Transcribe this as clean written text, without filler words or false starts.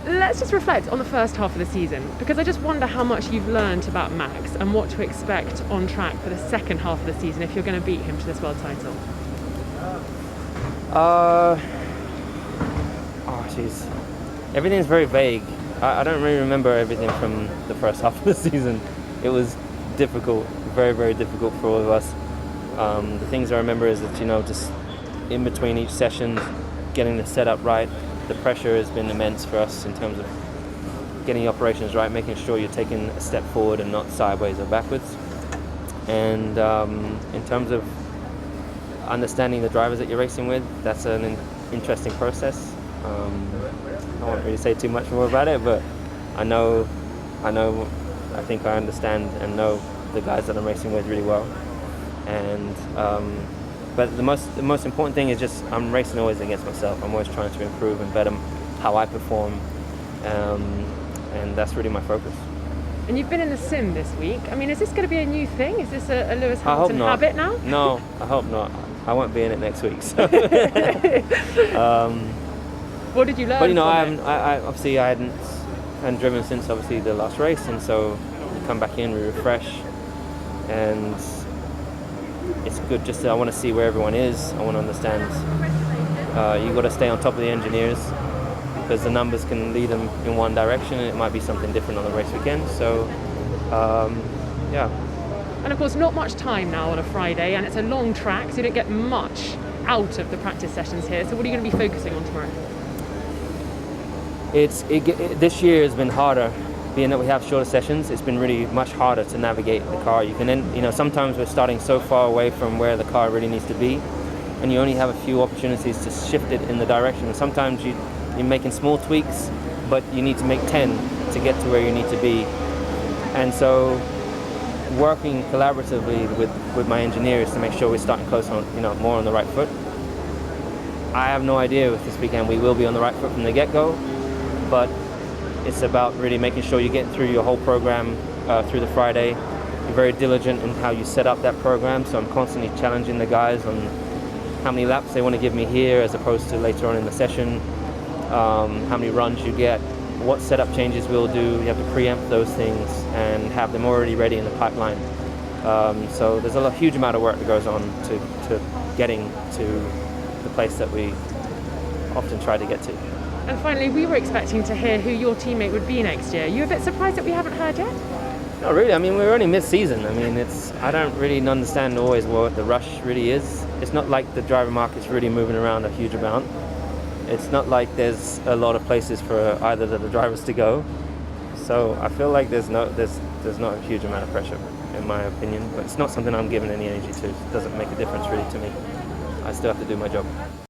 let's just reflect on the first half of the season, because I just wonder how much you've learned about Max and what to expect on track for the second half of the season if you're going to beat him to this world title. Oh, jeez. Everything's very vague. I don't really remember everything from the first half of the season. It was difficult, very, very difficult for all of us. The things I remember is that, just in between each session, getting the setup right. The pressure has been immense for us in terms of getting the operations right, making sure you're taking a step forward and not sideways or backwards. And in terms of understanding the drivers that you're racing with, that's an interesting process. I won't really say too much more about it, but I think I understand and know the guys that I'm racing with really well. And but the most important thing is just I'm racing always against myself. I'm always trying to improve and better how I perform, and that's really my focus. And you've been in the sim this week. I mean, is this going to be a new thing? Is this a Lewis Hamilton habit now? No, I hope not. I won't be in it next week. So. What did you learn? But I hadn't driven since obviously the last race, and so we come back in, we refresh, and it's good. I want to see where everyone is. I want to understand. You got to stay on top of the engineers because the numbers can lead them in one direction, and it might be something different on the race weekend. So, yeah. And of course, not much time now on a Friday, and it's a long track, so you don't get much out of the practice sessions here. So, what are you going to be focusing on tomorrow? This year has been harder, being that we have shorter sessions. It's been really much harder to navigate the car. You can sometimes we're starting so far away from where the car really needs to be, and you only have a few opportunities to shift it in the direction. Sometimes you're making small tweaks, but you need to make 10 to get to where you need to be. And so, working collaboratively with my engineers to make sure we're starting close on, more on the right foot. I have no idea if this weekend we will be on the right foot from the get-go. But it's about really making sure you get through your whole program through the Friday. You're very diligent in how you set up that program, so I'm constantly challenging the guys on how many laps they want to give me here as opposed to later on in the session, how many runs you get, what setup changes we'll do. You have to preempt those things and have them already ready in the pipeline. So there's a huge amount of work that goes on to getting to the place that we often try to get to. And finally, we were expecting to hear who your teammate would be next year. You a bit surprised that we haven't heard yet? Not really. I mean, we're only mid-season. I mean, I don't really understand always what the rush really is. It's not like the driver market's really moving around a huge amount. It's not like there's a lot of places for either of the drivers to go. So I feel like there's not a huge amount of pressure, in my opinion. But it's not something I'm giving any energy to. It doesn't make a difference really to me. I still have to do my job.